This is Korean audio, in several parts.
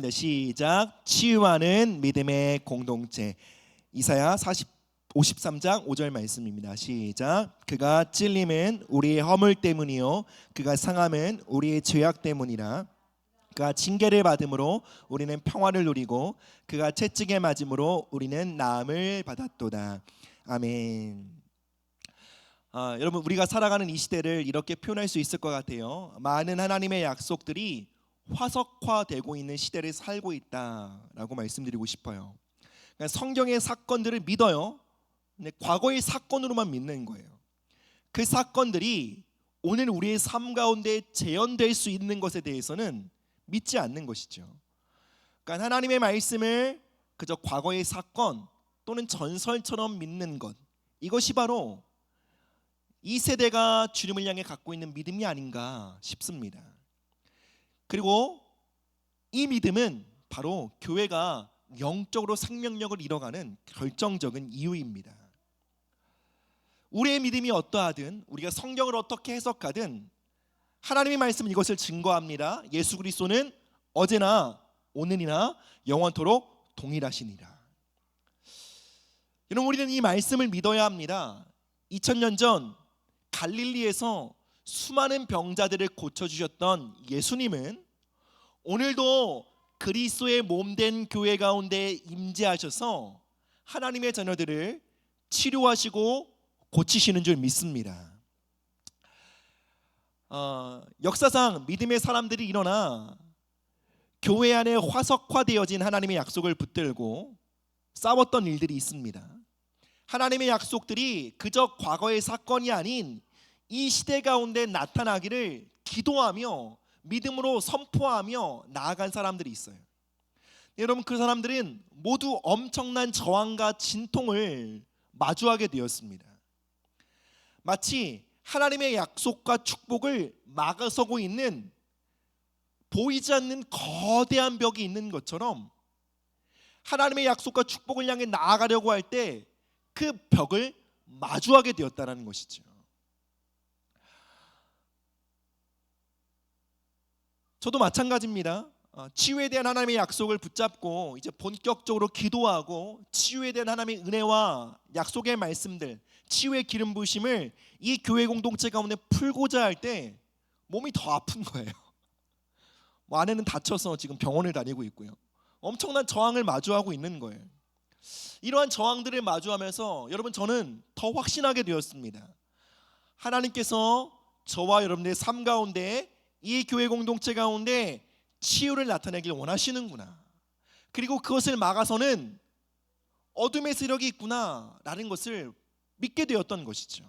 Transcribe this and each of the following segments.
하겠습니다. 시작. 치유하는 믿음의 공동체. 이사야 53장 5절 말씀입니다. 시작. 그가 찔림은 우리의 허물 때문이요 그가 상함은 우리의 죄악 때문이라. 그가 징계를 받음으로 우리는 평화를 누리고 그가 채찍에 맞음으로 우리는 나음을 받았도다. 아멘. 여러분, 우리가 살아가는 이 시대를 이렇게 표현할 수 있을 것 같아요. 많은 하나님의 약속들이 화석화되고 있는 시대를 살고 있다라고 말씀드리고 싶어요. 그러니까 성경의 사건들을 믿어요. 근데 과거의 사건으로만 믿는 거예요. 그 사건들이 오늘 우리의 삶 가운데 재현될 수 있는 것에 대해서는 믿지 않는 것이죠. 그러니까 하나님의 말씀을 그저 과거의 사건 또는 전설처럼 믿는 것, 이것이 바로 이 세대가 주님을 향해 갖고 있는 믿음이 아닌가 싶습니다. 그리고 이 믿음은 바로 교회가 영적으로 생명력을 잃어가는 결정적인 이유입니다. 우리의 믿음이 어떠하든, 우리가 성경을 어떻게 해석하든 하나님의 말씀은 이것을 증거합니다. 예수 그리스도는 어제나 오늘이나 영원토록 동일하시니라. 여러분, 우리는 이 말씀을 믿어야 합니다. 2000년 전 갈릴리에서 수많은 병자들을 고쳐주셨던 예수님은 오늘도 그리스도의 몸된 교회 가운데 임재하셔서 하나님의 자녀들을 치료하시고 고치시는 줄 믿습니다. 역사상 믿음의 사람들이 일어나 교회 안에 화석화되어진 하나님의 약속을 붙들고 싸웠던 일들이 있습니다. 하나님의 약속들이 그저 과거의 사건이 아닌 이 시대 가운데 나타나기를 기도하며 믿음으로 선포하며 나아간 사람들이 있어요. 여러분, 그 사람들은 모두 엄청난 저항과 진통을 마주하게 되었습니다. 마치 하나님의 약속과 축복을 막아서고 있는 보이지 않는 거대한 벽이 있는 것처럼 하나님의 약속과 축복을 향해 나아가려고 할 때 그 벽을 마주하게 되었다는 것이죠. 저도 마찬가지입니다. 치유에 대한 하나님의 약속을 붙잡고 이제 본격적으로 기도하고 치유에 대한 하나님의 은혜와 약속의 말씀들, 치유의 기름 부으심을 이 교회 공동체 가운데 풀고자 할 때 몸이 더 아픈 거예요. 아내는 다쳐서 지금 병원을 다니고 있고요. 엄청난 저항을 마주하고 있는 거예요. 이러한 저항들을 마주하면서 여러분, 저는 더 확신하게 되었습니다. 하나님께서 저와 여러분들의 삶 가운데 이 교회 공동체 가운데 치유를 나타내길 원하시는구나. 그리고 그것을 막아서는 어둠의 세력이 있구나라는 것을 믿게 되었던 것이죠.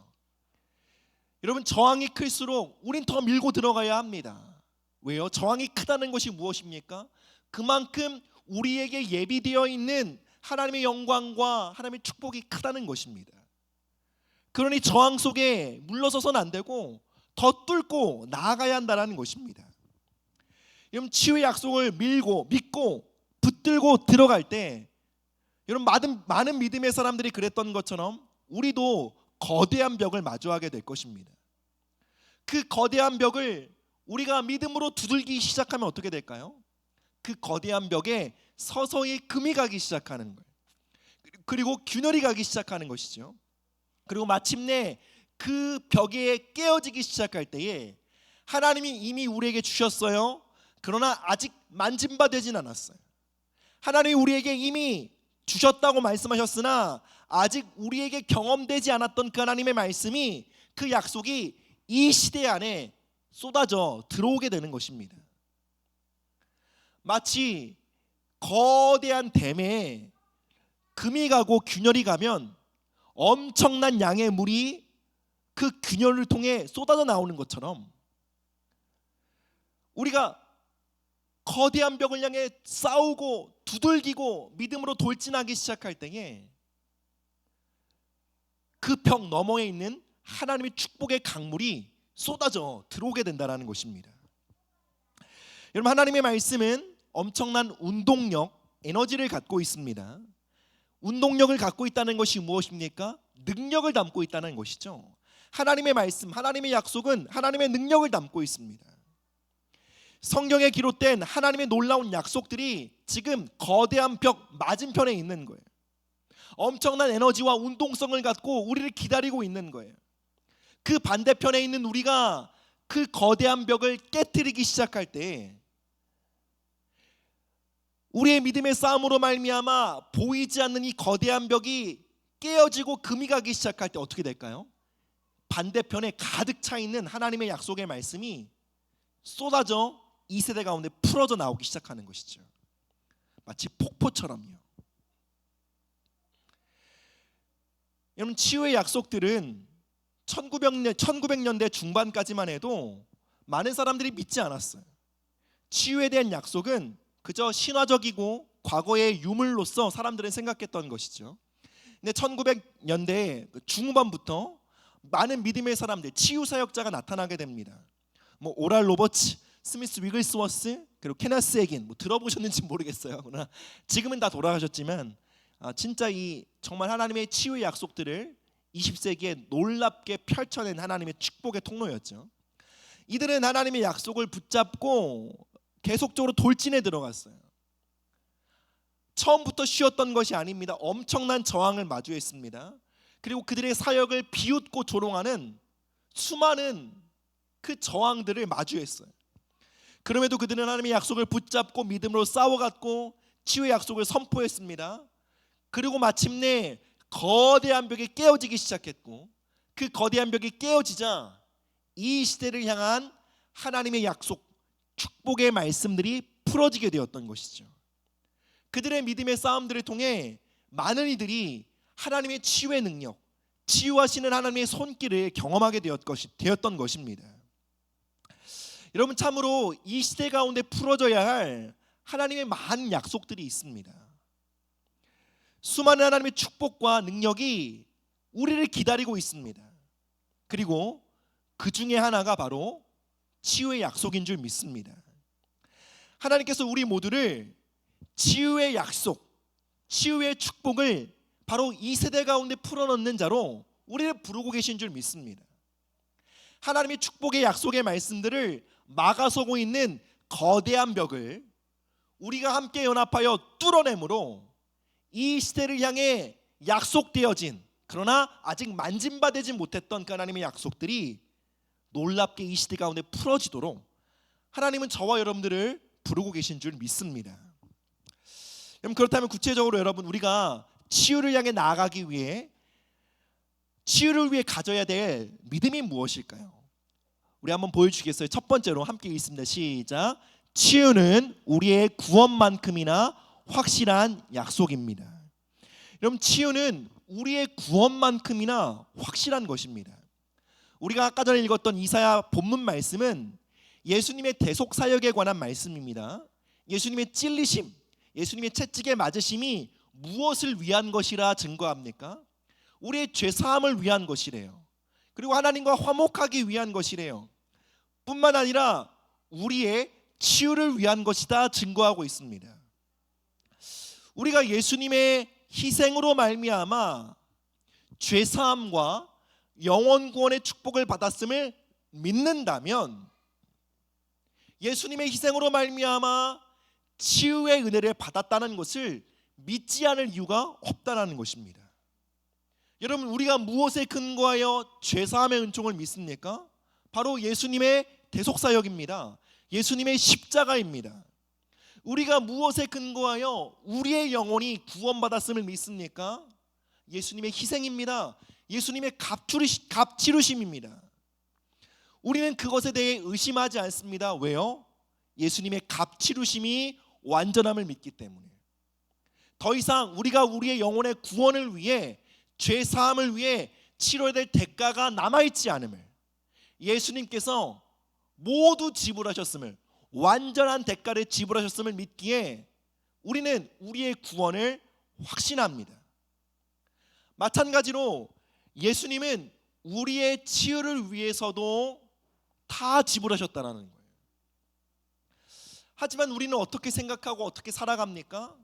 여러분, 저항이 클수록 우린 더 밀고 들어가야 합니다. 왜요? 저항이 크다는 것이 무엇입니까? 그만큼 우리에게 예비되어 있는 하나님의 영광과 하나님의 축복이 크다는 것입니다. 그러니 저항 속에 물러서서는 안 되고 더 뚫고 나아가야 한다는 것입니다. 여러분, 치유의 약속을 믿고 붙들고 들어갈 때 여러분, 많은 믿음의 사람들이 그랬던 것처럼 우리도 거대한 벽을 마주하게 될 것입니다. 그 거대한 벽을 우리가 믿음으로 두들기 시작하면 어떻게 될까요? 그 거대한 벽에 서서히 금이 가기 시작하는 거예요. 그리고 균열이 가기 시작하는 것이죠. 그리고 마침내 그 벽에 깨어지기 시작할 때에 하나님이 이미 우리에게 주셨어요. 그러나 아직 만진 바 되진 않았어요. 하나님이 우리에게 이미 주셨다고 말씀하셨으나 아직 우리에게 경험되지 않았던 그 하나님의 말씀이, 그 약속이 이 시대 안에 쏟아져 들어오게 되는 것입니다. 마치 거대한 댐에 금이 가고 균열이 가면 엄청난 양의 물이 그 균열을 통해 쏟아져 나오는 것처럼 우리가 거대한 벽을 향해 싸우고 두들기고 믿음으로 돌진하기 시작할 때에 그 벽 너머에 있는 하나님의 축복의 강물이 쏟아져 들어오게 된다는 것입니다. 여러분, 하나님의 말씀은 엄청난 운동력, 에너지를 갖고 있습니다. 운동력을 갖고 있다는 것이 무엇입니까? 능력을 담고 있다는 것이죠. 하나님의 말씀, 하나님의 약속은 하나님의 능력을 담고 있습니다. 성경에 기록된 하나님의 놀라운 약속들이 지금 거대한 벽 맞은편에 있는 거예요. 엄청난 에너지와 운동성을 갖고 우리를 기다리고 있는 거예요. 그 반대편에 있는 우리가 그 거대한 벽을 깨트리기 시작할 때, 우리의 믿음의 싸움으로 말미암아 보이지 않는 이 거대한 벽이 깨어지고 금이 가기 시작할 때 어떻게 될까요? 반대편에 가득 차 있는 하나님의 약속의 말씀이 쏟아져 이 세대 가운데 풀어져 나오기 시작하는 것이죠. 마치 폭포처럼요. 여러분, 치유의 약속들은 1900년대 중반까지만 해도 많은 사람들이 믿지 않았어요. 치유에 대한 약속은 그저 신화적이고 과거의 유물로서 사람들은 생각했던 것이죠. 근데 1900년대 중후반부터 많은 믿음의 사람들, 치유 사역자가 나타나게 됩니다. 오랄 로버츠, 스미스 위글스워스, 그리고 케나스 에긴, 들어보셨는지 모르겠어요. 그러나 지금은 다 돌아가셨지만 진짜 이 정말 하나님의 치유의 약속들을 20세기에 놀랍게 펼쳐낸 하나님의 축복의 통로였죠. 이들은 하나님의 약속을 붙잡고 계속적으로 돌진에 들어갔어요. 처음부터 쉬웠던 것이 아닙니다. 엄청난 저항을 마주했습니다. 그리고 그들의 사역을 비웃고 조롱하는 수많은 그 저항들을 마주했어요. 그럼에도 그들은 하나님의 약속을 붙잡고 믿음으로 싸워갔고 치유의 약속을 선포했습니다. 그리고 마침내 거대한 벽이 깨어지기 시작했고, 그 거대한 벽이 깨어지자 이 시대를 향한 하나님의 약속, 축복의 말씀들이 풀어지게 되었던 것이죠. 그들의 믿음의 싸움들을 통해 많은 이들이 하나님의 치유의 능력, 치유하시는 하나님의 손길을 경험하게 되었던 것입니다. 여러분, 참으로 이 시대 가운데 풀어져야 할 하나님의 많은 약속들이 있습니다. 수많은 하나님의 축복과 능력이 우리를 기다리고 있습니다. 그리고 그 중에 하나가 바로 치유의 약속인 줄 믿습니다. 하나님께서 우리 모두를 치유의 약속, 치유의 축복을 바로 이 세대 가운데 풀어넣는 자로 우리를 부르고 계신 줄 믿습니다. 하나님의 축복의 약속의 말씀들을 막아서고 있는 거대한 벽을 우리가 함께 연합하여 뚫어내므로 이 시대를 향해 약속되어진, 그러나 아직 만진바되지 못했던 그 하나님의 약속들이 놀랍게 이 시대 가운데 풀어지도록 하나님은 저와 여러분들을 부르고 계신 줄 믿습니다. 그렇다면 구체적으로 여러분, 우리가 치유를 향해 나아가기 위해, 치유를 위해 가져야 될 믿음이 무엇일까요? 우리 한번 보여주시겠어요? 첫 번째로 함께 읽습니다. 시작. 치유는 우리의 구원만큼이나 확실한 약속입니다. 여러분, 치유는 우리의 구원만큼이나 확실한 것입니다. 우리가 아까 전에 읽었던 이사야 본문 말씀은 예수님의 대속 사역에 관한 말씀입니다. 예수님의 찔리심, 예수님의 채찍에 맞으심이 무엇을 위한 것이라 증거합니까? 우리의 죄 사함을 위한 것이래요. 그리고 하나님과 화목하기 위한 것이래요. 뿐만 아니라 우리의 치유를 위한 것이다 증거하고 있습니다. 우리가 예수님의 희생으로 말미암아 죄 사함과 영원 구원의 축복을 받았음을 믿는다면, 예수님의 희생으로 말미암아 치유의 은혜를 받았다는 것을 믿지 않을 이유가 없다는 것입니다. 여러분, 우리가 무엇에 근거하여 죄사함의 은총을 믿습니까? 바로 예수님의 대속사역입니다. 예수님의 십자가입니다. 우리가 무엇에 근거하여 우리의 영혼이 구원받았음을 믿습니까? 예수님의 희생입니다. 예수님의 값치루심입니다. 우리는 그것에 대해 의심하지 않습니다. 왜요? 예수님의 값치루심이 완전함을 믿기 때문에. 더 이상 우리가 우리의 영혼의 구원을 위해, 죄 사함을 위해 치러야 될 대가가 남아있지 않음을, 예수님께서 모두 지불하셨음을, 완전한 대가를 지불하셨음을 믿기에 우리는 우리의 구원을 확신합니다. 마찬가지로 예수님은 우리의 치유를 위해서도 다 지불하셨다는 거예요. 하지만 우리는 어떻게 생각하고 어떻게 살아갑니까?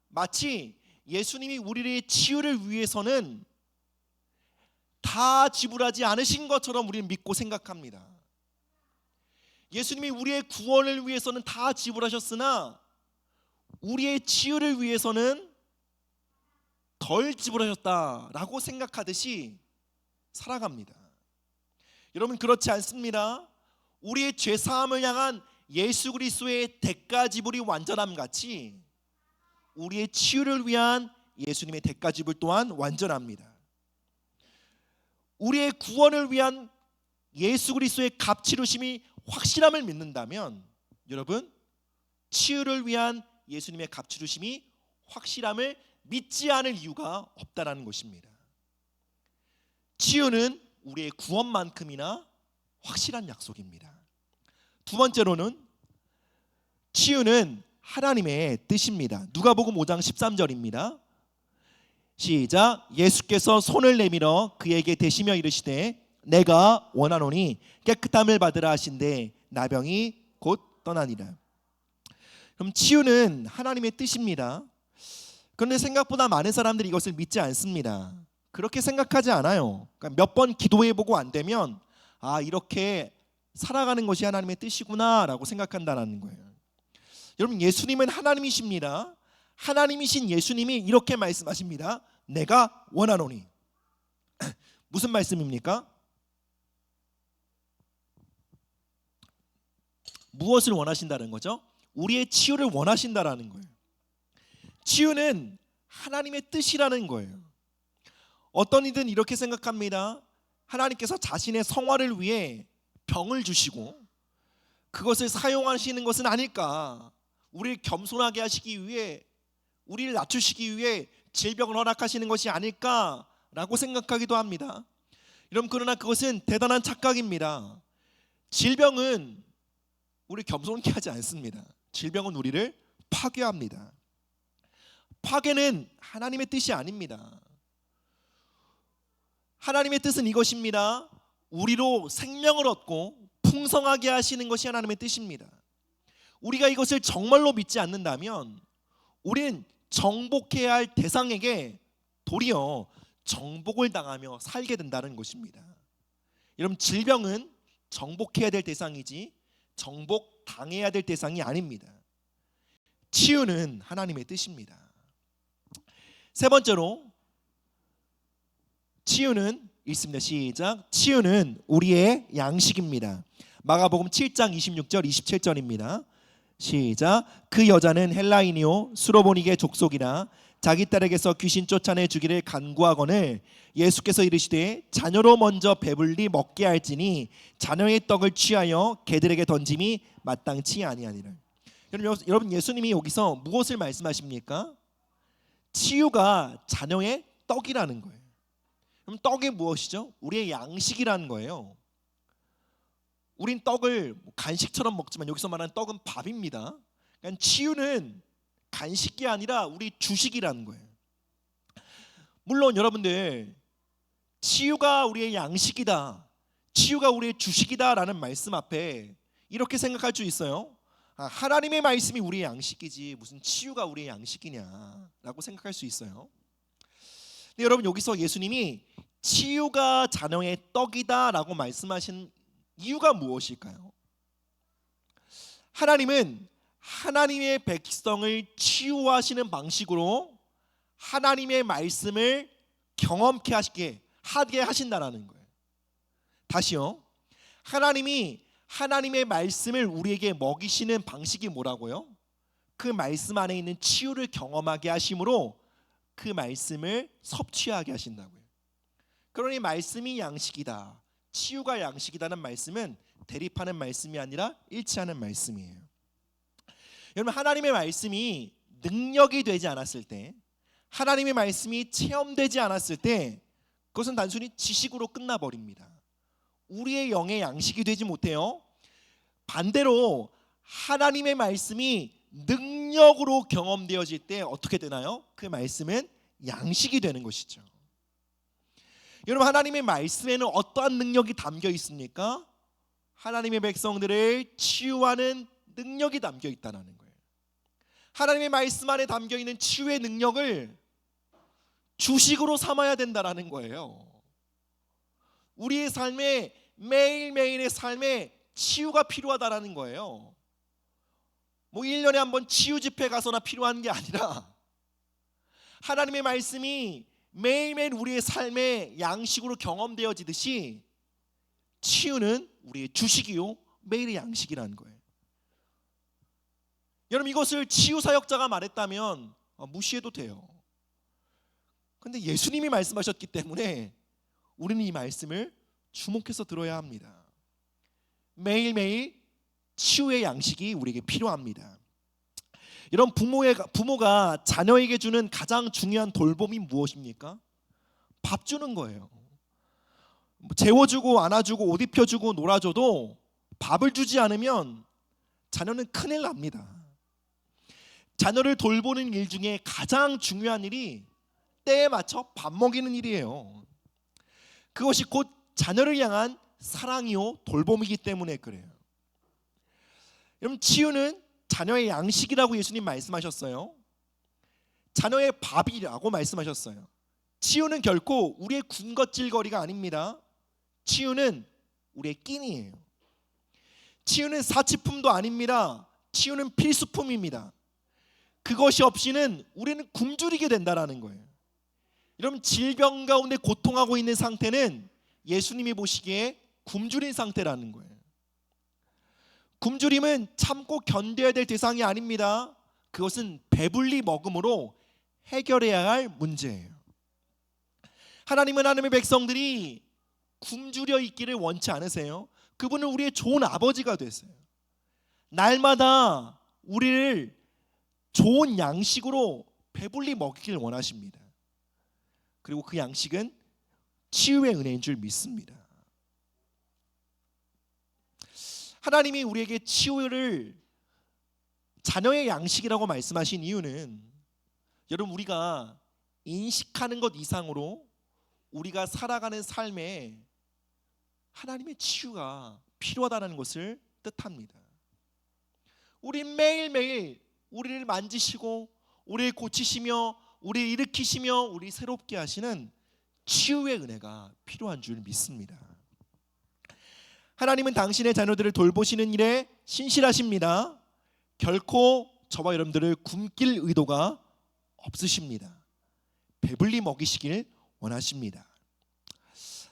마치 예수님이 우리의 치유를 위해서는 다 지불하지 않으신 것처럼 우리는 믿고 생각합니다. 예수님이 우리의 구원을 위해서는 다 지불하셨으나 우리의 치유를 위해서는 덜 지불하셨다라고 생각하듯이 살아갑니다. 여러분, 그렇지 않습니다. 우리의 죄사함을 향한 예수 그리스도의 대가 지불이 완전함 같이 우리의 치유를 위한 예수님의 대가 지불 또한 완전합니다. 우리의 구원을 위한 예수 그리스도의 값 치르심이 확실함을 믿는다면 여러분, 치유를 위한 예수님의 값 치르심이 확실함을 믿지 않을 이유가 없다라는 것입니다. 치유는 우리의 구원만큼이나 확실한 약속입니다. 두 번째로는 치유는 하나님의 뜻입니다. 누가복음 5장 13절입니다. 시작. 예수께서 손을 내밀어 그에게 대시며 이르시되 내가 원하노니 깨끗함을 받으라 하신대 나병이 곧 떠나니라. 그럼 치유는 하나님의 뜻입니다. 그런데 생각보다 많은 사람들이 이것을 믿지 않습니다. 그렇게 생각하지 않아요. 그러니까 몇 번 기도해보고 안 되면 이렇게 살아가는 것이 하나님의 뜻이구나 라고 생각한다는 거예요. 여러분, 예수님은 하나님이십니다. 하나님이신 예수님이 이렇게 말씀하십니다. 내가 원하노니. 무슨 말씀입니까? 무엇을 원하신다는 거죠? 우리의 치유를 원하신다라는 거예요. 치유는 하나님의 뜻이라는 거예요. 어떤 이든 이렇게 생각합니다. 하나님께서 자신의 성화를 위해 병을 주시고 그것을 사용하시는 것은 아닐까, 우리를 겸손하게 하시기 위해, 우리를 낮추시기 위해 질병을 허락하시는 것이 아닐까라고 생각하기도 합니다. 여러분, 그러나 그것은 대단한 착각입니다. 질병은 우리를 겸손케 하지 않습니다. 질병은 우리를 파괴합니다. 파괴는 하나님의 뜻이 아닙니다. 하나님의 뜻은 이것입니다. 우리로 생명을 얻고 풍성하게 하시는 것이 하나님의 뜻입니다. 우리가 이것을 정말로 믿지 않는다면 우리는 정복해야 할 대상에게 도리어 정복을 당하며 살게 된다는 것입니다. 여러분, 질병은 정복해야 될 대상이지 정복당해야 될 대상이 아닙니다. 치유는 하나님의 뜻입니다. 세 번째로 치유는 있습니다. 시작. 치유는 우리의 양식입니다. 마가복음 7장 26절 27절입니다. 시작. 그 여자는 헬라인이요 수로보니게 족속이라 자기 딸에게서 귀신 쫓아내 주기를 간구하거늘 예수께서 이르시되 자녀로 먼저 배불리 먹게 할지니 자녀의 떡을 취하여 개들에게 던짐이 마땅치 아니하니라. 여러분, 예수님이 여기서 무엇을 말씀하십니까? 치유가 자녀의 떡이라는 거예요. 그럼 떡이 무엇이죠? 우리의 양식이라는 거예요. 우린 떡을 간식처럼 먹지만 여기서 말하는 떡은 밥입니다. 그러니까 치유는 간식이 아니라 우리 주식이라는 거예요. 물론 여러분들, 치유가 우리의 양식이다, 치유가 우리의 주식이다라는 말씀 앞에 이렇게 생각할 수 있어요. 하나님의 말씀이 우리의 양식이지 무슨 치유가 우리의 양식이냐라고 생각할 수 있어요. 근데 여러분, 여기서 예수님이 치유가 자녀의 떡이다라고 말씀하신 이유가 무엇일까요? 하나님은 하나님의 백성을 치유하시는 방식으로 하나님의 말씀을 경험케 하게 하신다라는 거예요. 다시요. 하나님이 하나님의 말씀을 우리에게 먹이시는 방식이 뭐라고요? 그 말씀 안에 있는 치유를 경험하게 하심으로 그 말씀을 섭취하게 하신다고요. 그러니 말씀이 양식이다, 치유가 양식이다는 말씀은 대립하는 말씀이 아니라 일치하는 말씀이에요. 여러분, 하나님의 말씀이 능력이 되지 않았을 때, 하나님의 말씀이 체험되지 않았을 때 그것은 단순히 지식으로 끝나버립니다. 우리의 영의 양식이 되지 못해요. 반대로 하나님의 말씀이 능력으로 경험되어질 때 어떻게 되나요? 그 말씀은 양식이 되는 것이죠. 여러분, 하나님의 말씀에는 어떠한 능력이 담겨 있습니까? 하나님의 백성들을 치유하는 능력이 담겨 있다는 거예요. 하나님의 말씀 안에 담겨 있는 치유의 능력을 주식으로 삼아야 된다는 거예요. 우리의 삶에, 매일매일의 삶에 치유가 필요하다라는 거예요. 뭐 1년에 한 번 치유 집회 가서나 필요한 게 아니라 하나님의 말씀이 매일매일 우리의 삶의 양식으로 경험되어지듯이 치유는 우리의 주식이요 매일의 양식이라는 거예요. 여러분, 이것을 치유 사역자가 말했다면 무시해도 돼요. 그런데 예수님이 말씀하셨기 때문에 우리는 이 말씀을 주목해서 들어야 합니다. 매일매일 치유의 양식이 우리에게 필요합니다. 이런 부모가 자녀에게 주는 가장 중요한 돌봄이 무엇입니까? 밥 주는 거예요. 재워주고 안아주고 옷 입혀주고 놀아줘도 밥을 주지 않으면 자녀는 큰일 납니다. 자녀를 돌보는 일 중에 가장 중요한 일이 때에 맞춰 밥 먹이는 일이에요. 그것이 곧 자녀를 향한 사랑이요 돌봄이기 때문에 그래요. 여러분, 치유는 자녀의 양식이라고 예수님 말씀하셨어요. 자녀의 밥이라고 말씀하셨어요. 치유는 결코 우리의 군것질거리가 아닙니다. 치유는 우리의 끼니예요. 치유는 사치품도 아닙니다. 치유는 필수품입니다. 그것이 없이는 우리는 굶주리게 된다라는 거예요. 여러분, 질병 가운데 고통하고 있는 상태는 예수님이 보시기에 굶주린 상태라는 거예요. 굶주림은 참고 견뎌야 될 대상이 아닙니다. 그것은 배불리 먹음으로 해결해야 할 문제예요. 하나님은 하나님의 백성들이 굶주려 있기를 원치 않으세요. 그분은 우리의 좋은 아버지가 되세요. 날마다 우리를 좋은 양식으로 배불리 먹이길 원하십니다. 그리고 그 양식은 치유의 은혜인 줄 믿습니다. 하나님이 우리에게 치유를 자녀의 양식이라고 말씀하신 이유는 여러분, 우리가 인식하는 것 이상으로 우리가 살아가는 삶에 하나님의 치유가 필요하다는 것을 뜻합니다. 우린 매일매일 우리를 만지시고 우리를 고치시며 우리를 일으키시며 우리 새롭게 하시는 치유의 은혜가 필요한 줄 믿습니다. 하나님은 당신의 자녀들을 돌보시는 일에 신실하십니다. 결코 저와 여러분들을 굶길 의도가 없으십니다. 배불리 먹이시길 원하십니다.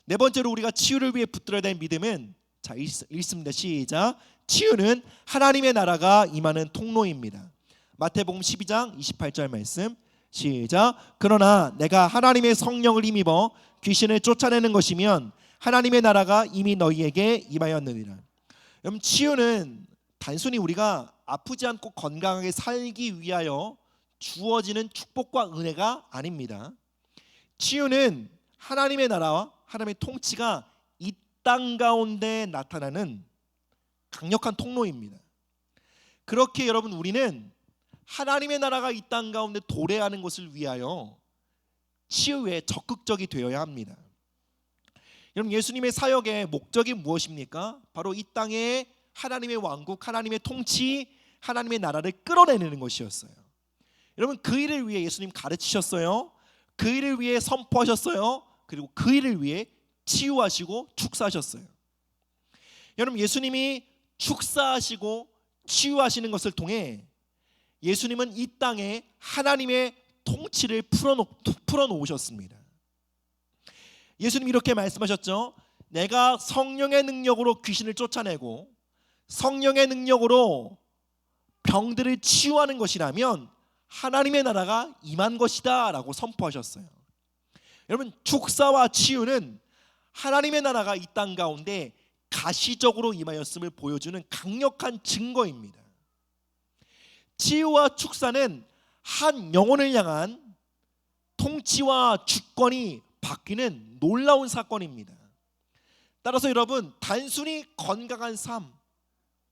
네 번째로 우리가 치유를 위해 붙들어야 될 믿음은, 자, 읽습니다. 시작. 치유는 하나님의 나라가 임하는 통로입니다. 마태복음 12장 28절 말씀. 시작. 그러나 내가 하나님의 성령을 힘입어 귀신을 쫓아내는 것이면 하나님의 나라가 이미 너희에게 임하였느니라. 여러분, 치유는 단순히 우리가 아프지 않고 건강하게 살기 위하여 주어지는 축복과 은혜가 아닙니다. 치유는 하나님의 나라와 하나님의 통치가 이 땅 가운데 나타나는 강력한 통로입니다. 그렇게 여러분, 우리는 하나님의 나라가 이 땅 가운데 도래하는 것을 위하여 치유에 적극적이 되어야 합니다. 여러분, 예수님의 사역의 목적이 무엇입니까? 바로 이 땅에 하나님의 왕국, 하나님의 통치, 하나님의 나라를 끌어내는 것이었어요. 여러분, 그 일을 위해 예수님 가르치셨어요. 그 일을 위해 선포하셨어요. 그리고 그 일을 위해 치유하시고 축사하셨어요. 여러분, 예수님이 축사하시고 치유하시는 것을 통해 예수님은 이 땅에 하나님의 통치를 풀어놓으셨습니다. 예수님이 이렇게 말씀하셨죠. 내가 성령의 능력으로 귀신을 쫓아내고 성령의 능력으로 병들을 치유하는 것이라면 하나님의 나라가 임한 것이다 라고 선포하셨어요. 여러분, 축사와 치유는 하나님의 나라가 이 땅 가운데 가시적으로 임하였음을 보여주는 강력한 증거입니다. 치유와 축사는 한 영혼을 향한 통치와 주권이 바뀌는 놀라운 사건입니다. 따라서 여러분, 단순히 건강한 삶,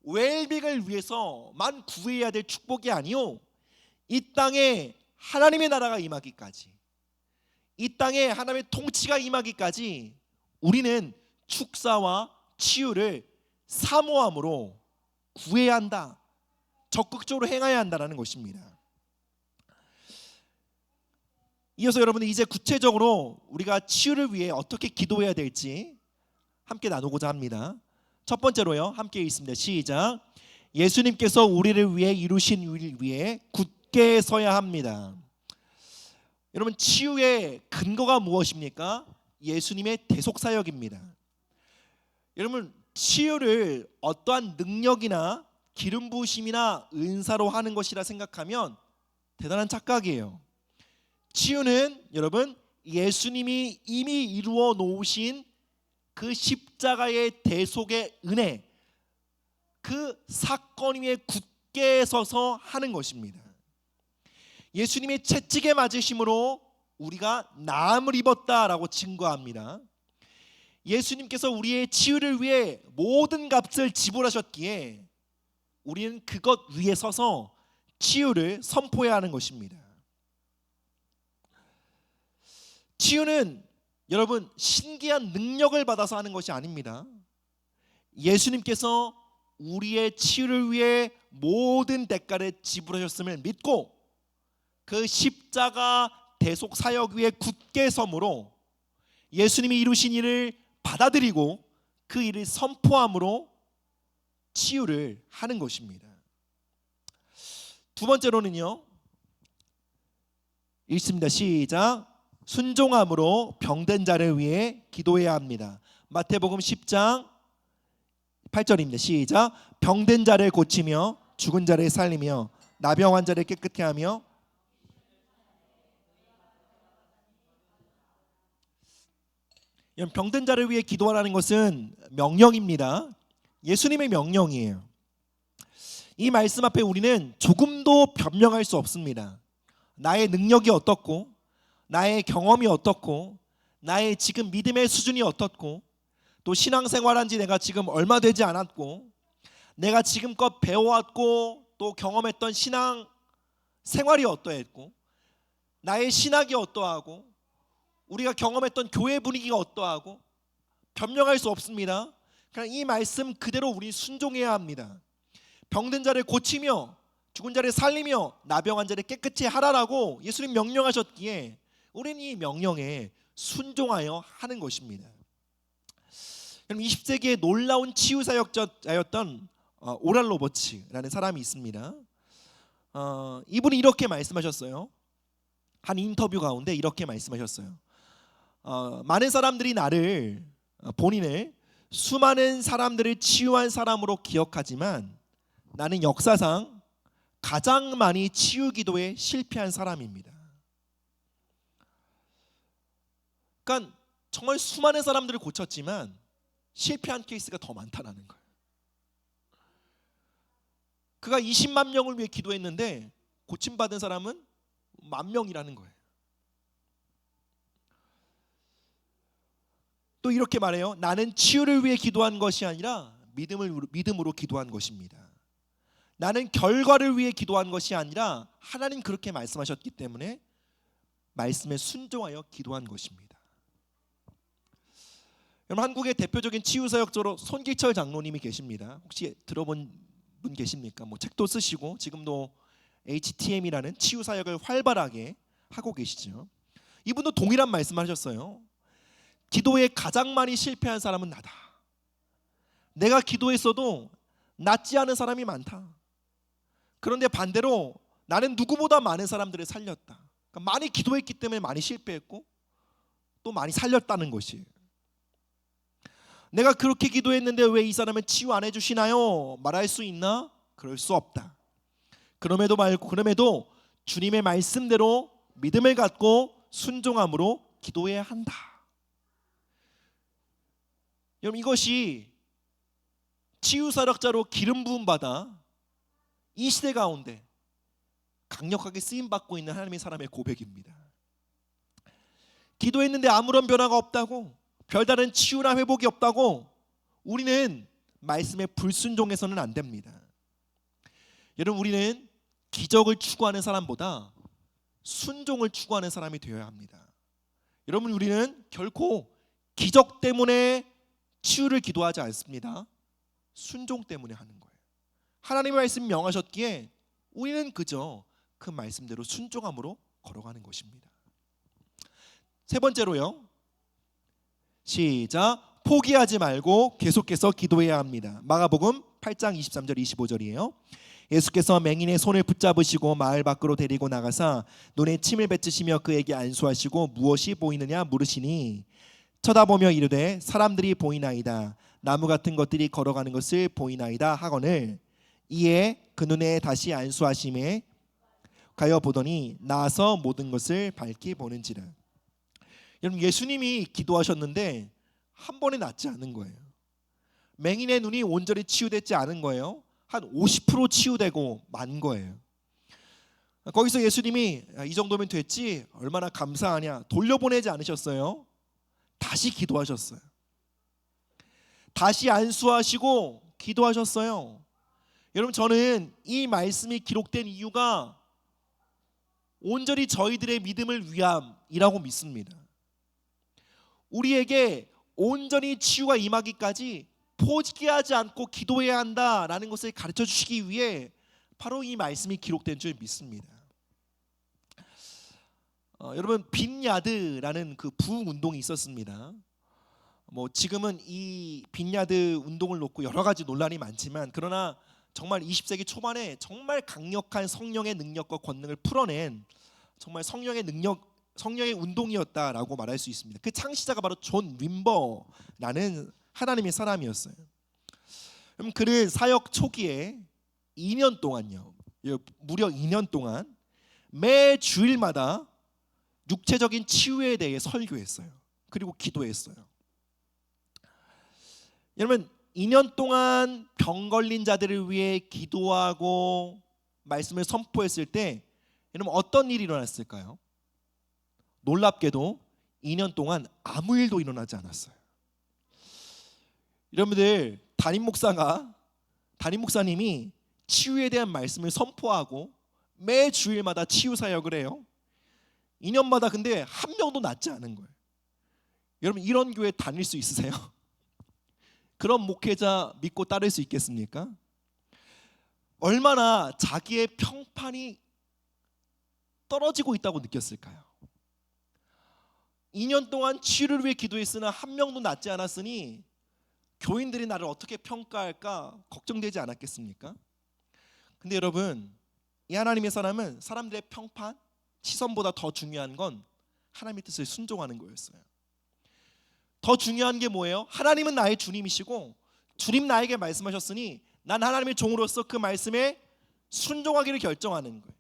웰빙을 위해서만 구해야 될 축복이 아니요, 이 땅에 하나님의 나라가 임하기까지, 이 땅에 하나님의 통치가 임하기까지 우리는 축사와 치유를 사모함으로 구해야 한다, 적극적으로 행해야 한다는 것입니다. 이어서 여러분은 이제 구체적으로 우리가 치유를 위해 어떻게 기도해야 될지 함께 나누고자 합니다. 첫 번째로요. 함께 읽습니다. 시작. 예수님께서 우리를 위해 이루신 일 위에 굳게 서야 합니다. 여러분, 치유의 근거가 무엇입니까? 예수님의 대속사역입니다. 여러분, 치유를 어떠한 능력이나 기름 부으심이나 은사로 하는 것이라 생각하면 대단한 착각이에요. 치유는 여러분, 예수님이 이미 이루어 놓으신 그 십자가의 대속의 은혜, 그 사건 위에 굳게 서서 하는 것입니다. 예수님의 채찍에 맞으심으로 우리가 나음을 입었다라고 증거합니다. 예수님께서 우리의 치유를 위해 모든 값을 지불하셨기에 우리는 그것 위에 서서 치유를 선포해야 하는 것입니다. 치유는 여러분 신기한 능력을 받아서 하는 것이 아닙니다. 예수님께서 우리의 치유를 위해 모든 대가를 지불하셨음을 믿고 그 십자가 대속 사역 위에 굳게 섬으로 예수님이 이루신 일을 받아들이고 그 일을 선포함으로 치유를 하는 것입니다. 두 번째로는요. 읽습니다. 시작. 순종함으로 병든 자를 위해 기도해야 합니다. 마태복음 10장 8절입니다. 시작. 병든 자를 고치며 죽은 자를 살리며 나병 환자를 깨끗게 하며 병든 자를 위해 기도하라는 것은 명령입니다. 예수님의 명령이에요. 이 말씀 앞에 우리는 조금도 변명할 수 없습니다. 나의 능력이 어떻고 나의 경험이 어떻고 나의 지금 믿음의 수준이 어떻고 또 신앙생활한 지 내가 지금 얼마 되지 않았고 내가 지금껏 배워왔고 또 경험했던 신앙 생활이 어떠했고 나의 신학이 어떠하고 우리가 경험했던 교회 분위기가 어떠하고 변명할 수 없습니다. 그냥 이 말씀 그대로 우리 순종해야 합니다. 병든 자를 고치며 죽은 자를 살리며 나병한 자를 깨끗이 하라라고 예수님 명령하셨기에 우리는 이 명령에 순종하여 하는 것입니다. 20세기의 놀라운 치유사역자였던 오랄 로버츠라는 사람이 있습니다. 이분이 이렇게 말씀하셨어요. 한 인터뷰 가운데 이렇게 말씀하셨어요. 많은 사람들이 나를 본인을 수많은 사람들을 치유한 사람으로 기억하지만 나는 역사상 가장 많이 치유 기도에 실패한 사람입니다. 그러니까 정말 수많은 사람들을 고쳤지만 실패한 케이스가 더 많다라는 거예요. 그가 20만 명을 위해 기도했는데 고침받은 사람은 10,000명이라는 거예요. 또 이렇게 말해요. 나는 치유를 위해 기도한 것이 아니라 믿음으로 기도한 것입니다. 나는 결과를 위해 기도한 것이 아니라 하나님 그렇게 말씀하셨기 때문에 말씀에 순종하여 기도한 것입니다. 여러분, 한국의 대표적인 치유사역자로 손기철 장로님이 계십니다. 혹시 들어본 분 계십니까? 책도 쓰시고 지금도 HTM이라는 치유사역을 활발하게 하고 계시죠. 이분도 동일한 말씀하셨어요. 기도에 가장 많이 실패한 사람은 나다. 내가 기도했어도 낫지 않은 사람이 많다. 그런데 반대로 나는 누구보다 많은 사람들을 살렸다. 그러니까 많이 기도했기 때문에 많이 실패했고 또 많이 살렸다는 것이에요. 내가 그렇게 기도했는데 왜 이 사람은 치유 안 해주시나요? 말할 수 있나? 그럴 수 없다. 그럼에도 주님의 말씀대로 믿음을 갖고 순종함으로 기도해야 한다. 여러분, 이것이 치유사역자로 기름 부음 받아 이 시대 가운데 강력하게 쓰임 받고 있는 하나님의 사람의 고백입니다. 기도했는데 아무런 변화가 없다고, 별다른 치유나 회복이 없다고 우리는 말씀에 불순종해서는 안 됩니다. 여러분, 우리는 기적을 추구하는 사람보다 순종을 추구하는 사람이 되어야 합니다. 여러분, 우리는 결코 기적 때문에 치유를 기도하지 않습니다. 순종 때문에 하는 거예요. 하나님의 말씀이 명하셨기에 우리는 그저 그 말씀대로 순종함으로 걸어가는 것입니다. 세 번째로요. 시작. 포기하지 말고 계속해서 기도해야 합니다. 마가복음 8장 23절 25절이에요. 예수께서 맹인의 손을 붙잡으시고 마을 밖으로 데리고 나가사 눈에 침을 뱉으시며 그에게 안수하시고 무엇이 보이느냐 물으시니 쳐다보며 이르되 사람들이 보이나이다. 나무 같은 것들이 걸어가는 것을 보이나이다 하거늘 이에 그 눈에 다시 안수하심에 가여 보더니 나아서 모든 것을 밝히 보는지라. 여러분, 예수님이 기도하셨는데 한 번에 낫지 않은 거예요. 맹인의 눈이 온전히 치유되지 않은 거예요. 한 50% 치유되고 만 거예요. 거기서 예수님이 이 정도면 됐지 얼마나 감사하냐 돌려보내지 않으셨어요. 다시 기도하셨어요. 다시 안수하시고 기도하셨어요. 여러분, 저는 이 말씀이 기록된 이유가 온전히 저희들의 믿음을 위함이라고 믿습니다. 우리에게 온전히 치유가 임하기까지 포기하지 않고 기도해야 한다라는 것을 가르쳐 주시기 위해 바로 이 말씀이 기록된 줄 믿습니다. 여러분, 빈야드라는 그 부흥 운동이 있었습니다. 지금은 이 빈야드 운동을 놓고 여러 가지 논란이 많지만, 그러나 정말 20세기 초반에 정말 강력한 성령의 능력과 권능을 풀어낸 정말 성령의 운동이었다라고 말할 수 있습니다. 그 창시자가 바로 존 윈버라는 하나님의 사람이었어요. 그럼 그는 사역 초기에 2년 동안요, 무려 2년 동안 매 주일마다 육체적인 치유에 대해 설교했어요. 그리고 기도했어요. 여러분, 2년 동안 병 걸린 자들을 위해 기도하고 말씀을 선포했을 때 여러분, 어떤 일이 일어났을까요? 놀랍게도 2년 동안 아무 일도 일어나지 않았어요. 여러분들, 담임 목사님이 치유에 대한 말씀을 선포하고 매 주일마다 치유 사역을 해요. 2년마다 근데 한 명도 낫지 않은 거예요. 여러분, 이런 교회 다닐 수 있으세요? 그런 목회자 믿고 따를 수 있겠습니까? 얼마나 자기의 평판이 떨어지고 있다고 느꼈을까요? 2년 동안 치유를 위해 기도했으나 한 명도 낫지 않았으니 교인들이 나를 어떻게 평가할까 걱정되지 않았겠습니까? 근데 여러분, 이 하나님의 사람은 사람들의 평판, 시선보다 더 중요한 건 하나님의 뜻을 순종하는 거였어요. 더 중요한 게 뭐예요? 하나님은 나의 주님이시고 주님 나에게 말씀하셨으니 난 하나님의 종으로서 그 말씀에 순종하기를 결정하는 거예요.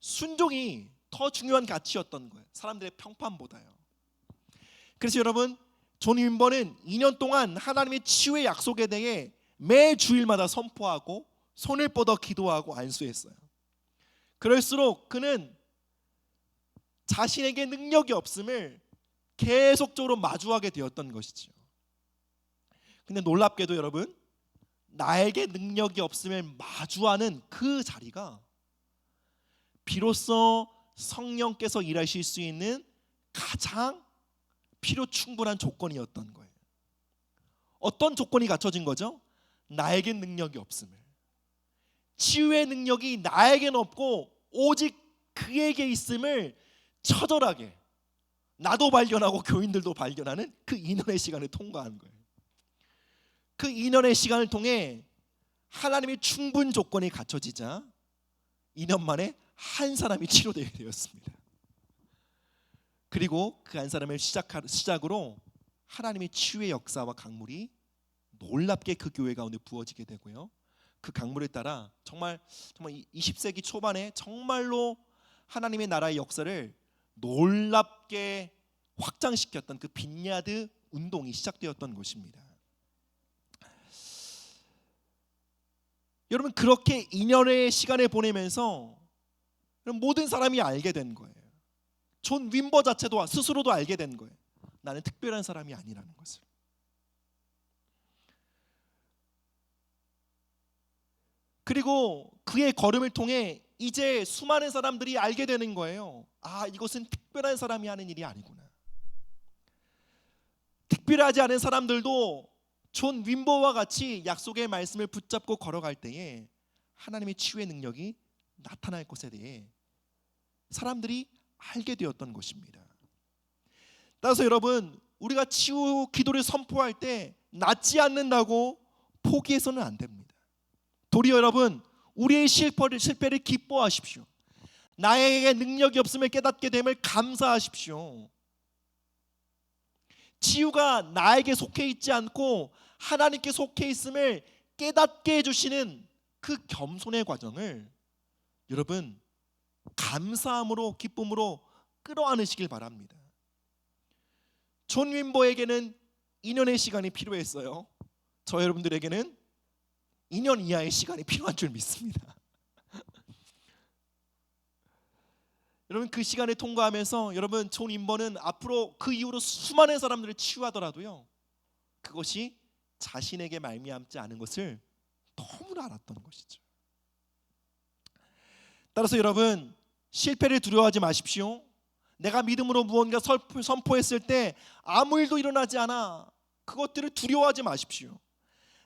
순종이 더 중요한 가치였던 거예요. 사람들의 평판보다요. 그래서 여러분, 존 윈버는 2년 동안 하나님의 치유의 약속에 대해 매 주일마다 선포하고 손을 뻗어 기도하고 안수했어요. 그럴수록 그는 자신에게 능력이 없음을 계속적으로 마주하게 되었던 것이죠. 근데 놀랍게도 여러분, 나에게 능력이 없음을 마주하는 그 자리가 비로소 성령께서 일하실 수 있는 가장 필요 충분한 조건이었던 거예요. 어떤 조건이 갖춰진 거죠? 나에게 능력이 없음을. 치유의 능력이 나에게는 없고 오직 그에게 있음을 처절하게 나도 발견하고 교인들도 발견하는 그 2년의 시간을 통과한 거예요. 그 2년의 시간을 통해 하나님의 충분 조건이 갖춰지자 2년 만에 한 사람이 치료되게 되었습니다. 그리고 그 한 사람을 시작으로 하나님의 치유의 역사와 강물이 놀랍게 그 교회 가운데 부어지게 되고요. 그 강물에 따라 정말 20세기 초반에 정말로 하나님의 나라의 역사를 놀랍게 확장시켰던 그 빈야드 운동이 시작되었던 것입니다. 여러분, 그렇게 2년의 시간을 보내면서 모든 사람이 알게 된 거예요. 존 윈버 자체도 스스로도 알게 된 거예요. 나는 특별한 사람이 아니라는 것을. 그리고 그의 걸음을 통해 이제 수많은 사람들이 알게 되는 거예요. 아, 이것은 특별한 사람이 하는 일이 아니구나. 특별하지 않은 사람들도 존 윈버와 같이 약속의 말씀을 붙잡고 걸어갈 때에 하나님의 치유의 능력이 나타날 것에 대해 사람들이 알게 되었던 것입니다. 따라서 여러분, 우리가 치유 기도를 선포할 때 낫지 않는다고 포기해서는 안 됩니다. 도리어 여러분, 우리의 실패를 기뻐하십시오. 나에게 능력이 없음을 깨닫게 됨을 감사하십시오. 치유가 나에게 속해 있지 않고 하나님께 속해 있음을 깨닫게 해주시는 그 겸손의 과정을 여러분 감사함으로, 기쁨으로 끌어안으시길 바랍니다. 존 윈버에게는 2년의 시간이 필요했어요. 저 여러분들에게는 2년 이하의 시간이 필요한 줄 믿습니다. 여러분, 그 시간을 통과하면서 여러분, 존 윈버는 앞으로 그 이후로 수많은 사람들을 치유하더라도요, 그것이 자신에게 말미암지 않은 것을 너무나 알았던 것이죠. 따라서 여러분, 실패를 두려워하지 마십시오. 내가 믿음으로 무언가 선포했을 때 아무 일도 일어나지 않아, 그것들을 두려워하지 마십시오.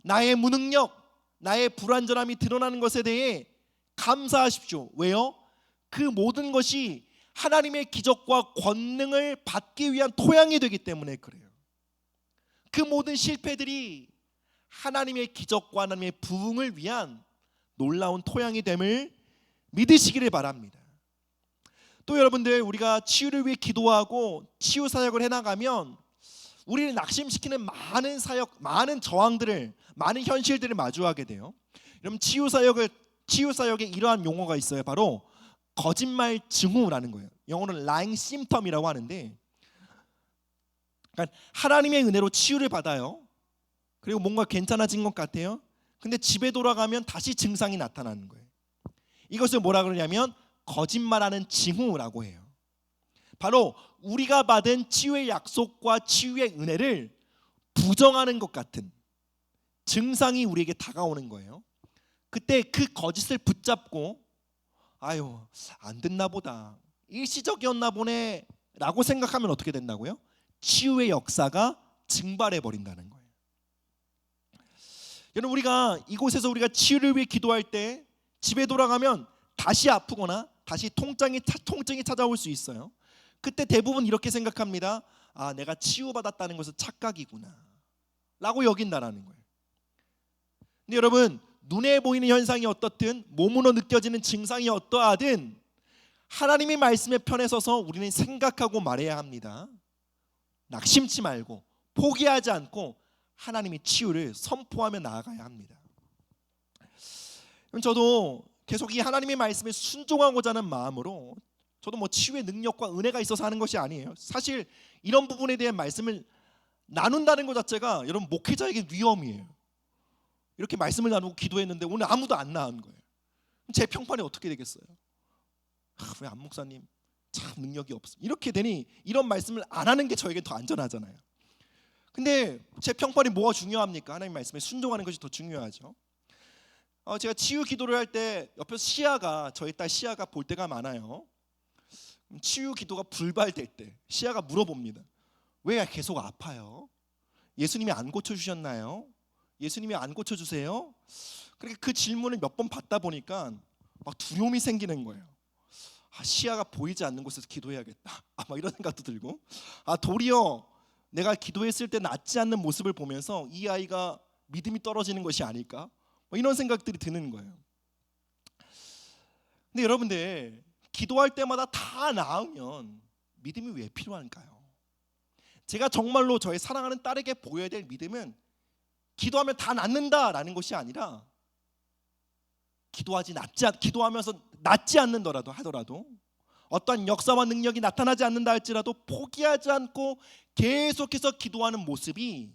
나의 무능력, 나의 불완전함이 드러나는 것에 대해 감사하십시오. 왜요? 그 모든 것이 하나님의 기적과 권능을 받기 위한 토양이 되기 때문에 그래요. 그 모든 실패들이 하나님의 기적과 하나님의 부흥을 위한 놀라운 토양이 됨을 믿으시기를 바랍니다. 또 여러분들, 우리가 치유를 위해 기도하고 치유 사역을 해나가면 우리를 낙심시키는 많은 사역, 많은 저항들을, 많은 현실들을 마주하게 돼요. 여러분, 치유 사역에 이러한 용어가 있어요. 바로 거짓말 증후라는 거예요. 영어로는 lying symptom이라고 하는데, 그러니까 하나님의 은혜로 치유를 받아요. 그리고 뭔가 괜찮아진 것 같아요. 근데 집에 돌아가면 다시 증상이 나타나는 거예요. 이것을 뭐라 그러냐면 거짓말하는 징후라고 해요. 바로 우리가 받은 치유의 약속과 치유의 은혜를 부정하는 것 같은 증상이 우리에게 다가오는 거예요. 그때 그 거짓을 붙잡고 아유, 안 됐나 보다, 일시적이었나 보네 라고 생각하면 어떻게 된다고요? 치유의 역사가 증발해 버린다는 거예요. 여러분, 우리가 이곳에서 우리가 치유를 위해 기도할 때 집에 돌아가면 다시 아프거나 다시 통증이 찾아올 수 있어요. 그때 대부분 이렇게 생각합니다. 아, 내가 치유받았다는 것은 착각이구나 라고 여긴다라는 거예요. 근데 여러분, 눈에 보이는 현상이 어떻든, 몸으로 느껴지는 증상이 어떠하든 하나님의 말씀에 편에 서서 우리는 생각하고 말해야 합니다. 낙심치 말고 포기하지 않고 하나님의 치유를 선포하며 나아가야 합니다. 저도 계속 이 하나님의 말씀에 순종하고자 하는 마음으로, 저도 뭐 치유의 능력과 은혜가 있어서 하는 것이 아니에요. 사실 이런 부분에 대한 말씀을 나눈다는 것 자체가 여러분 목회자에게 위험이에요. 이렇게 말씀을 나누고 기도했는데 오늘 아무도 안 나온 거예요. 제 평판이 어떻게 되겠어요? 왜 안 목사님 참 능력이 없어, 이렇게 되니 이런 말씀을 안 하는 게 저에게 더 안전하잖아요. 근데 제 평판이 뭐가 중요합니까? 하나님 말씀에 순종하는 것이 더 중요하죠. 제가 치유 기도를 할 때 옆에서 저희 딸 시아가 볼 때가 많아요. 치유 기도가 불발될 때 시아가 물어봅니다. 왜 계속 아파요? 예수님이 안 고쳐주셨나요? 예수님이 안 고쳐주세요? 그렇게 그 질문을 몇 번 받다 보니까 막 두려움이 생기는 거예요. 시야가 보이지 않는 곳에서 기도해야겠다, 막 이런 생각도 들고, 도리어 내가 기도했을 때 낫지 않는 모습을 보면서 이 아이가 믿음이 떨어지는 것이 아닐까, 이런 생각들이 드는 거예요. 근데 여러분들, 기도할 때마다 다 나으면 믿음이 왜 필요할까요? 제가 정말로 저의 사랑하는 딸에게 보여야 될 믿음은 기도하면 다 낫는다라는 것이 아니라, 기도하면서 낫지 않는더라도 하더라도, 어떠한 역사와 능력이 나타나지 않는다 할지라도 포기하지 않고 계속해서 기도하는 모습이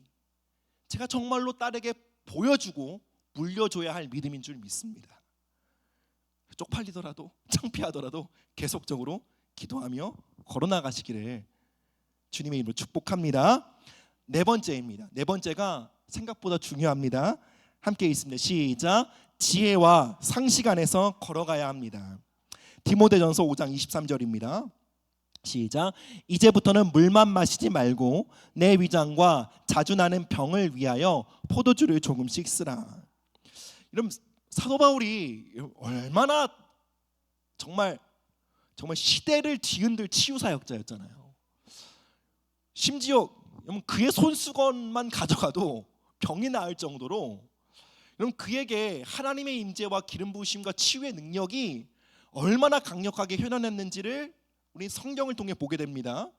제가 정말로 딸에게 보여주고 물려줘야 할 믿음인 줄 믿습니다. 쪽팔리더라도 창피하더라도 계속적으로 기도하며 걸어나가시기를 주님의 이름으로 축복합니다. 네 번째입니다. 네 번째가 생각보다 중요합니다. 함께 있습니다. 시작. 지혜와 상식 안에서 걸어가야 합니다. 디모데전서 5장 23절입니다. 시작. 이제부터는 물만 마시지 말고 내 위장과 자주 나는 병을 위하여 포도주를 조금씩 쓰라. 이런 사도 바울이 얼마나 정말 시대를 뒤흔들 치유 사역자였잖아요. 심지어 여러분 그의 손수건만 가져가도 병이 나을 정도로 여러분 그에게 하나님의 임재와 기름 부으심과 치유의 능력이 얼마나 강력하게 현현했는지를 우리 성경을 통해 보게 됩니다.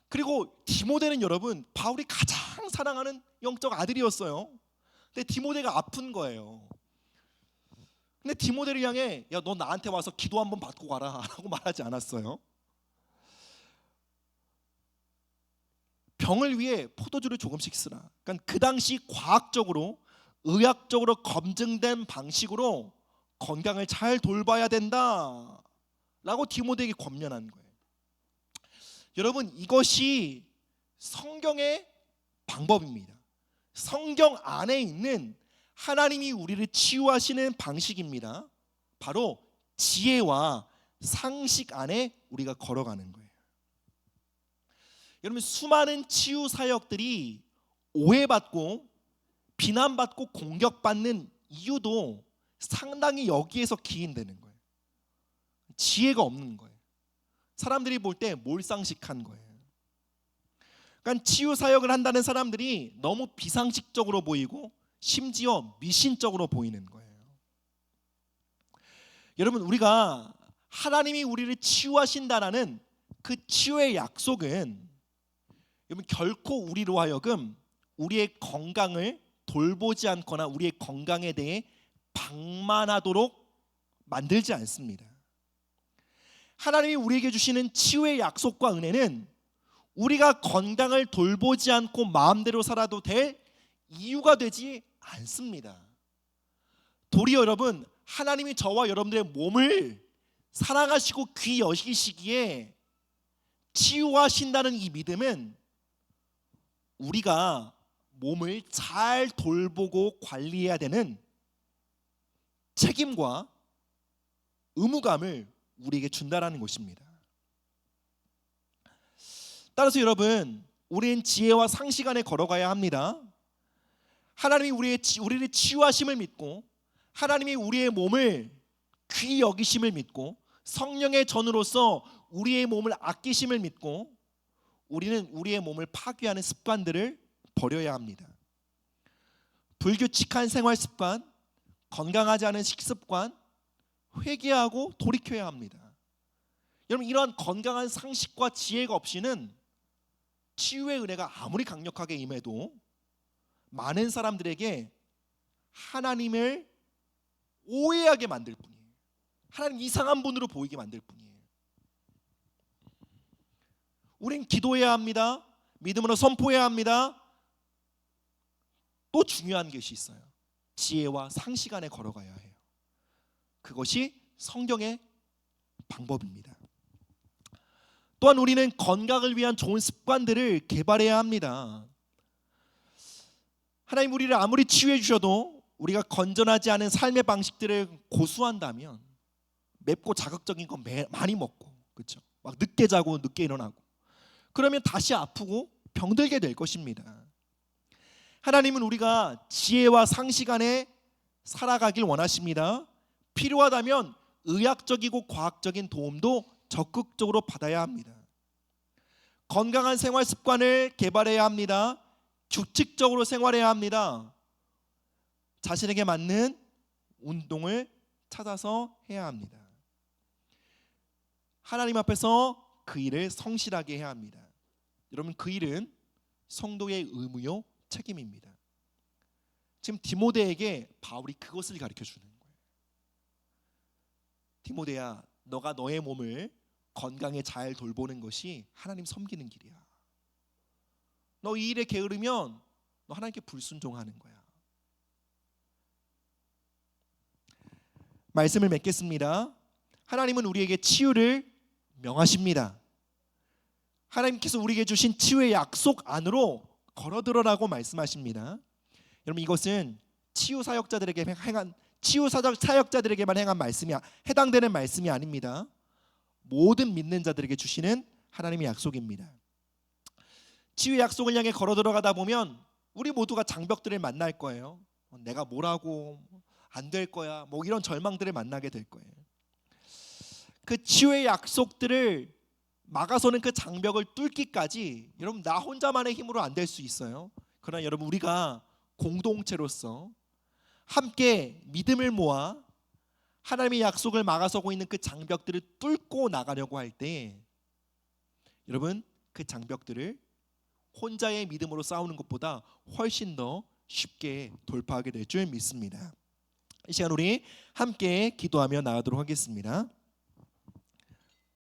그리고 디모데는 여러분 바울이 가장 사랑하는 영적 아들이었어요. 근데 디모데가 아픈 거예요. 근데 디모데를 향해 야, 너 나한테 와서 기도 한번 받고 가라 라고 말하지 않았어요. 병을 위해 포도주를 조금씩 쓰라. 그러니까 그 당시 과학적으로 의학적으로 검증된 방식으로 건강을 잘 돌봐야 된다 라고 디모데에게 권면한 거예요. 여러분 이것이 성경의 방법입니다. 성경 안에 있는 하나님이 우리를 치유하시는 방식입니다. 바로 지혜와 상식 안에 우리가 걸어가는 거예요. 여러분 수많은 치유 사역들이 오해받고 비난받고 공격받는 이유도 상당히 여기에서 기인되는 거예요. 지혜가 없는 거예요. 사람들이 볼 때 몰상식한 거예요. 그러니까 치유 사역을 한다는 사람들이 너무 비상식적으로 보이고 심지어 미신적으로 보이는 거예요. 여러분 우리가 하나님이 우리를 치유하신다라는 그 치유의 약속은 여러분 결코 우리로 하여금 우리의 건강을 돌보지 않거나 우리의 건강에 대해 방만하도록 만들지 않습니다. 하나님이 우리에게 주시는 치유의 약속과 은혜는 우리가 건강을 돌보지 않고 마음대로 살아도 될 이유가 되지 않습니다. 도리어 여러분 하나님이 저와 여러분들의 몸을 사랑하시고 귀히 여기시기에 치유하신다는 이 믿음은 우리가 몸을 잘 돌보고 관리해야 되는 책임과 의무감을 우리에게 준다라는 것입니다. 따라서 여러분 우리는 지혜와 상식 안에 걸어가야 합니다. 하나님이 우리를 치유하심을 믿고 하나님이 우리의 몸을 귀히 여기심을 믿고 성령의 전으로서 우리의 몸을 아끼심을 믿고 우리는 우리의 몸을 파괴하는 습관들을 버려야 합니다. 불규칙한 생활 습관, 건강하지 않은 식습관, 회개하고 돌이켜야 합니다. 여러분 이러한 건강한 상식과 지혜가 없이는 치유의 은혜가 아무리 강력하게 임해도 많은 사람들에게 하나님을 오해하게 만들 뿐이에요. 하나님 이상한 분으로 보이게 만들 뿐이에요. 우린 기도해야 합니다. 믿음으로 선포해야 합니다. 또 중요한 것이 있어요. 지혜와 상식 안에 걸어가야 해요. 그것이 성경의 방법입니다. 또한 우리는 건강을 위한 좋은 습관들을 개발해야 합니다. 하나님 우리를 아무리 치유해 주셔도 우리가 건전하지 않은 삶의 방식들을 고수한다면 맵고 자극적인 거 많이 먹고 그렇죠? 막 늦게 자고 늦게 일어나고 그러면 다시 아프고 병들게 될 것입니다. 하나님은 우리가 지혜와 상식 안에 살아가길 원하십니다. 필요하다면 의학적이고 과학적인 도움도 적극적으로 받아야 합니다. 건강한 생활 습관을 개발해야 합니다. 규칙적으로 생활해야 합니다. 자신에게 맞는 운동을 찾아서 해야 합니다. 하나님 앞에서 그 일을 성실하게 해야 합니다. 여러분 그 일은 성도의 의무요 책임입니다. 지금 디모데에게 바울이 그것을 가르쳐 주는 거예요. 디모데야, 너가 너의 몸을 건강에 잘 돌보는 것이 하나님 섬기는 길이야. 너 이 일에 게으르면 너 하나님께 불순종하는 거야. 말씀을 맺겠습니다. 하나님은 우리에게 치유를 명하십니다. 하나님께서 우리에게 주신 치유의 약속 안으로 걸어들어라고 말씀하십니다. 여러분 이것은 치유 사역자들에게 행한 사역자들에게만 행한 말씀이 해당되는 말씀이 아닙니다. 모든 믿는 자들에게 주시는 하나님의 약속입니다. 치유의 약속을 향해 걸어 들어가다 보면 우리 모두가 장벽들을 만날 거예요. 내가 뭐라고 안 될 거야. 이런 절망들을 만나게 될 거예요. 그 치유의 약속들을 막아서는 그 장벽을 뚫기까지 여러분 나 혼자만의 힘으로 안 될 수 있어요. 그러나 여러분 우리가 공동체로서 함께 믿음을 모아 하나님의 약속을 막아서고 있는 그 장벽들을 뚫고 나가려고 할 때 여러분 그 장벽들을 혼자의 믿음으로 싸우는 것보다 훨씬 더 쉽게 돌파하게 될 줄 믿습니다. 이 시간 우리 함께 기도하며 나가도록 하겠습니다.